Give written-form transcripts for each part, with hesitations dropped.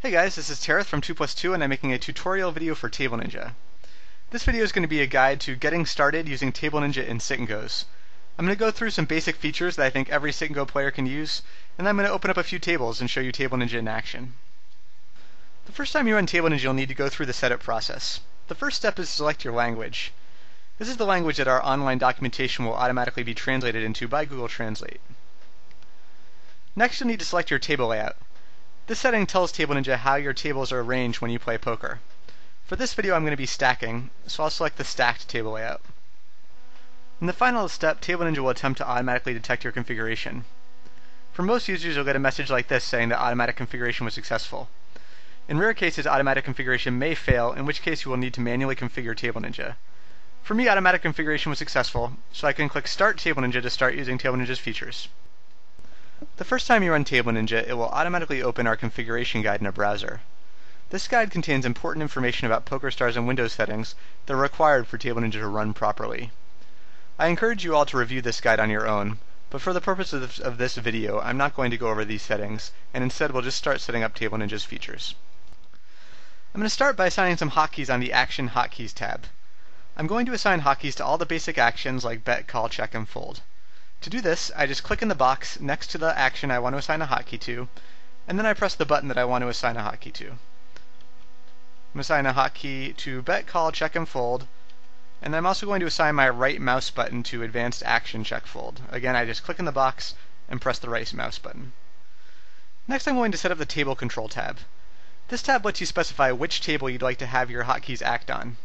Hey guys, this is Tereth from 2+2 and I'm making a tutorial video for TableNinja. This video is going to be a guide to getting started using TableNinja in Sit-n-Gos. I'm going to go through some basic features that I think every Sit-n-Go player can use, and then I'm going to open up a few tables and show you TableNinja in action. The first time you run TableNinja, you'll need to go through the setup process. The first step is to select your language. This is the language that our online documentation will automatically be translated into by Google Translate. Next, you'll need to select your table layout. This setting tells TableNinja how your tables are arranged when you play poker. For this video I'm going to be stacking, so I'll select the stacked table layout. In the final step, TableNinja will attempt to automatically detect your configuration. For most users, you'll get a message like this saying that automatic configuration was successful. In rare cases, automatic configuration may fail, in which case you will need to manually configure TableNinja. For me, automatic configuration was successful, so I can click Start TableNinja to start using TableNinja's features. The first time you run TableNinja, it will automatically open our configuration guide in a browser. This guide contains important information about PokerStars and Windows settings that are required for TableNinja to run properly. I encourage you all to review this guide on your own, but for the purposes of this video, I'm not going to go over these settings, and instead we'll just start setting up TableNinja's features. I'm going to start by assigning some hotkeys on the Action Hotkeys tab. I'm going to assign hotkeys to all the basic actions like bet, call, check, and fold. To do this, I just click in the box next to the action I want to assign a hotkey to, and then I press the button that I want to assign a hotkey to. I'm going to assign a hotkey to bet, call, check, and fold, and I'm also going to assign my right mouse button to advanced action check fold. Again, I just click in the box and press the right mouse button. Next, I'm going to set up the Table Control tab. This tab lets you specify which table you'd like to have your hotkeys act on.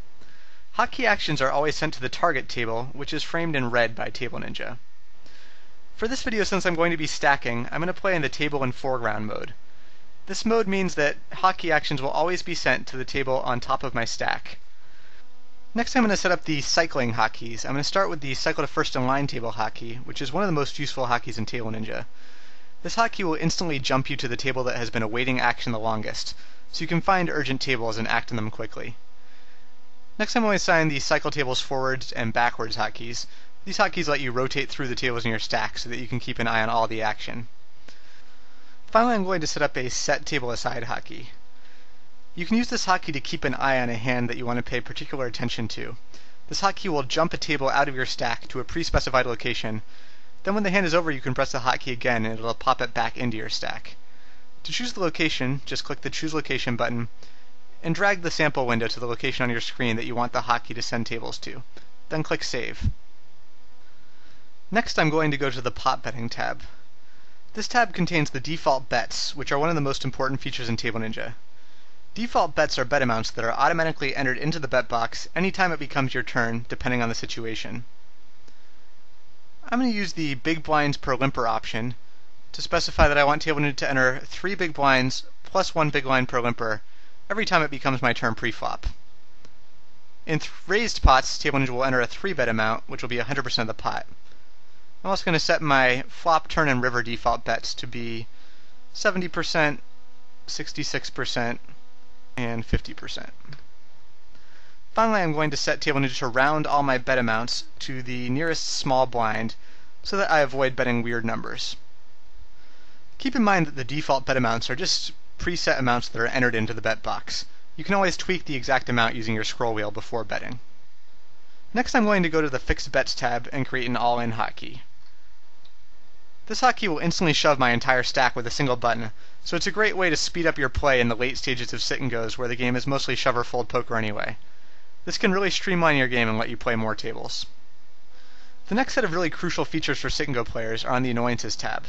Hotkey actions are always sent to the target table, which is framed in red by TableNinja. For this video, since I'm going to be stacking, I'm going to play in the table in foreground mode. This mode means that hotkey actions will always be sent to the table on top of my stack. Next, I'm going to set up the cycling hotkeys. I'm going to start with the cycle to first in line table hotkey, which is one of the most useful hotkeys in TableNinja. This hotkey will instantly jump you to the table that has been awaiting action the longest, so you can find urgent tables and act on them quickly. Next, I'm going to assign the cycle tables forwards and backwards hotkeys. These hotkeys let you rotate through the tables in your stack so that you can keep an eye on all the action. Finally, I'm going to set up a Set Table Aside hotkey. You can use this hotkey to keep an eye on a hand that you want to pay particular attention to. This hotkey will jump a table out of your stack to a pre-specified location. Then when the hand is over, you can press the hotkey again and it'll pop it back into your stack. To choose the location, just click the Choose Location button and drag the sample window to the location on your screen that you want the hotkey to send tables to. Then click Save. Next, I'm going to go to the Pot Betting tab. This tab contains the default bets, which are one of the most important features in TableNinja. Default bets are bet amounts that are automatically entered into the bet box anytime it becomes your turn, depending on the situation. I'm going to use the Big Blinds per limper option to specify that I want TableNinja to enter 3 big blinds plus 1 big blind per limper every time it becomes my turn pre-flop. In raised pots, TableNinja will enter a 3-bet amount, which will be 100% of the pot. I'm also going to set my flop, turn, and river default bets to be 70%, 66%, and 50%. Finally, I'm going to set TableNinja to round all my bet amounts to the nearest small blind so that I avoid betting weird numbers. Keep in mind that the default bet amounts are just preset amounts that are entered into the bet box. You can always tweak the exact amount using your scroll wheel before betting. Next, I'm going to go to the Fixed Bets tab and create an all-in hotkey. This hotkey will instantly shove my entire stack with a single button, so it's a great way to speed up your play in the late stages of Sit-n-Gos where the game is mostly shove or fold poker anyway. This can really streamline your game and let you play more tables. The next set of really crucial features for Sit-n-Go players are on the Annoyances tab.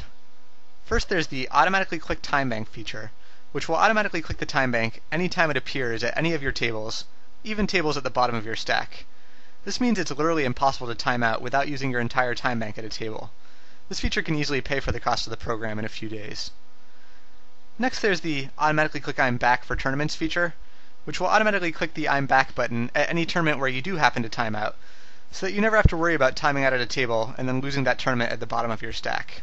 First, there's the Automatically Click Time Bank feature, which will automatically click the time bank anytime it appears at any of your tables, even tables at the bottom of your stack. This means it's literally impossible to time out without using your entire time bank at a table. This feature can easily pay for the cost of the program in a few days. Next, there's the Automatically Click I'm Back for Tournaments feature, which will automatically click the I'm Back button at any tournament where you do happen to time out, so that you never have to worry about timing out at a table and then losing that tournament at the bottom of your stack.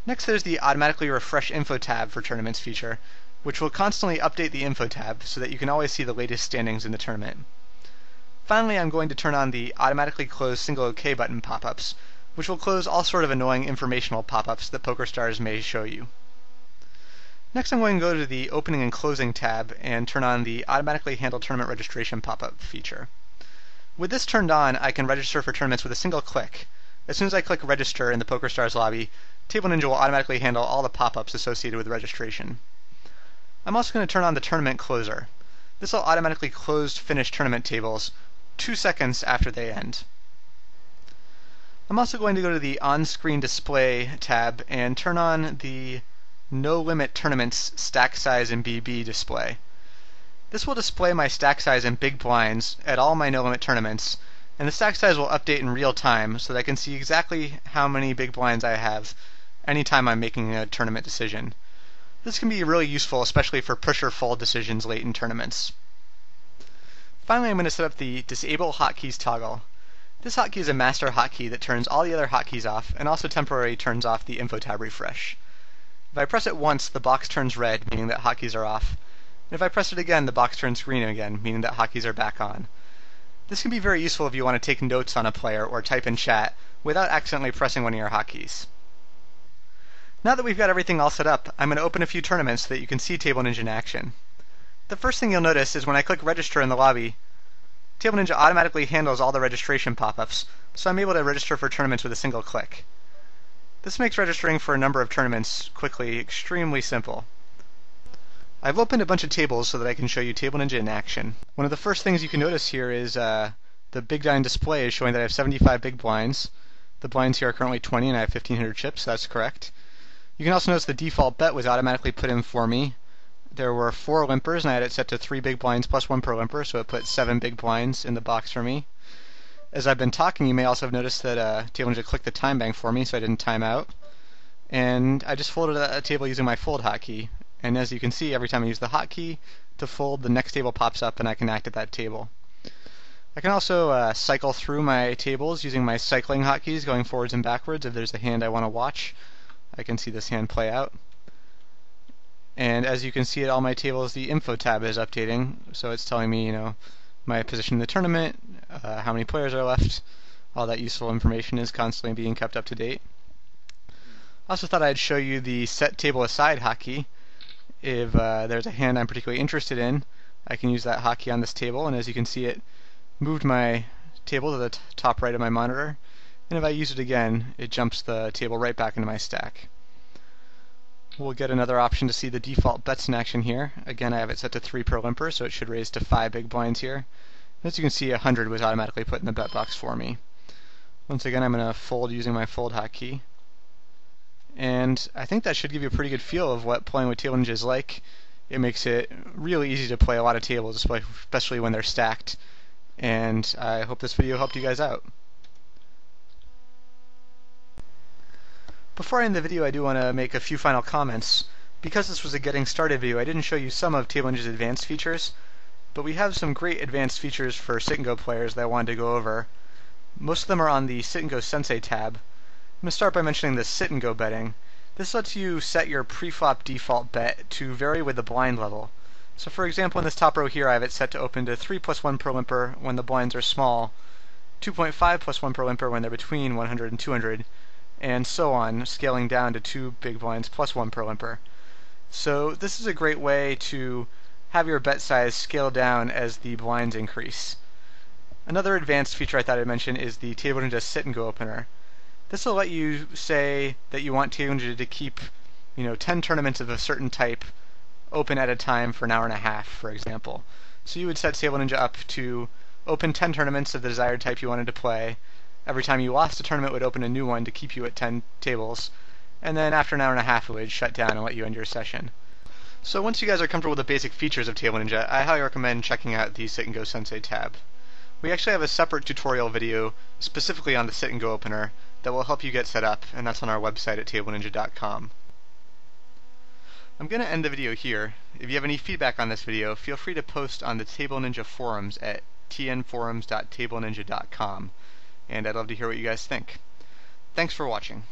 Next, there's the Automatically Refresh Info tab for Tournaments feature, which will constantly update the Info tab so that you can always see the latest standings in the tournament. Finally, I'm going to turn on the Automatically Close Single OK button pop-ups, which will close all sort of annoying informational pop-ups that PokerStars may show you. Next I'm going to go to the Opening and Closing tab and turn on the Automatically Handle Tournament Registration pop-up feature. With this turned on, I can register for tournaments with a single click. As soon as I click Register in the PokerStars lobby, TableNinja will automatically handle all the pop-ups associated with registration. I'm also going to turn on the Tournament Closer. This will automatically close finished tournament tables 2 seconds after they end. I'm also going to go to the On-Screen Display tab and turn on the No Limit Tournaments Stack Size and BB display. This will display my stack size in big blinds at all my no limit tournaments, and the stack size will update in real time so that I can see exactly how many big blinds I have anytime I'm making a tournament decision. This can be really useful, especially for push or fold decisions late in tournaments. Finally, I'm going to set up the Disable Hotkeys toggle. This hotkey is a master hotkey that turns all the other hotkeys off and also temporarily turns off the info tab refresh. If I press it once, the box turns red, meaning that hotkeys are off. And if I press it again, the box turns green again, meaning that hotkeys are back on. This can be very useful if you want to take notes on a player or type in chat without accidentally pressing one of your hotkeys. Now that we've got everything all set up, I'm going to open a few tournaments so that you can see TableNinja in action. The first thing you'll notice is when I click Register in the lobby, TableNinja automatically handles all the registration pop-ups, so I'm able to register for tournaments with a single click. This makes registering for a number of tournaments quickly extremely simple. I've opened a bunch of tables so that I can show you TableNinja in action. One of the first things you can notice here is the big blind display is showing that I have 75 big blinds. The blinds here are currently 20 and I have 1,500 chips, so that's correct. You can also notice the default bet was automatically put in for me. There were 4 limpers and I had it set to 3 big blinds plus 1 per limper, so it put 7 big blinds in the box for me. As I've been talking, you may also have noticed that TableNinja clicked the time bank for me, so I didn't time out. And I just folded a table using my fold hotkey. And as you can see, every time I use the hotkey to fold, the next table pops up and I can act at that table. I can also cycle through my tables using my cycling hotkeys, going forwards and backwards. If there's a hand I want to watch, I can see this hand play out. And as you can see at all my tables, the info tab is updating, so it's telling me, my position in the tournament, how many players are left. All that useful information is constantly being kept up to date. I also thought I'd show you the Set Table Aside hotkey. If there's a hand I'm particularly interested in, I can use that hotkey on this table, and as you can see, it moved my table to the top right of my monitor. And if I use it again, it jumps the table right back into my stack. We'll get another option to see the default bets in action here. Again, I have it set to 3 per limper, so it should raise to 5 big blinds here. As you can see, 100 was automatically put in the bet box for me. Once again, I'm going to fold using my fold hotkey. And I think that should give you a pretty good feel of what playing with TableNinja is like. It makes it really easy to play a lot of tables, especially when they're stacked. And I hope this video helped you guys out. Before I end the video, I do want to make a few final comments. Because this was a getting started video, I didn't show you some of TableNinja's advanced features, but we have some great advanced features for Sit-n-Go players that I wanted to go over. Most of them are on the Sit-n-Go Sensei tab. I'm going to start by mentioning the Sit-n-Go betting. This lets you set your pre-flop default bet to vary with the blind level. So for example, in this top row here, I have it set to open to 3 plus 1 per limper when the blinds are small, 2.5 plus 1 per limper when they're between 100 and 200, and so on, scaling down to 2 big blinds plus 1 per limper. So this is a great way to have your bet size scale down as the blinds increase. Another advanced feature I thought I'd mention is the TableNinja Sit-n-Go opener. This will let you say that you want TableNinja to keep, 10 tournaments of a certain type open at a time for an hour and a half, for example. So you would set TableNinja up to open 10 tournaments of the desired type you wanted to play. Every time you lost a tournament, it would open a new one to keep you at 10 tables. And then after an hour and a half, it would shut down and let you end your session. So once you guys are comfortable with the basic features of TableNinja, I highly recommend checking out the Sit-n-Go Sensei tab. We actually have a separate tutorial video specifically on the Sit-n-Go opener that will help you get set up, and that's on our website at TableNinja.com. I'm going to end the video here. If you have any feedback on this video, feel free to post on the TableNinja forums at tnforums.tableninja.com, and I'd love to hear what you guys think. Thanks for watching.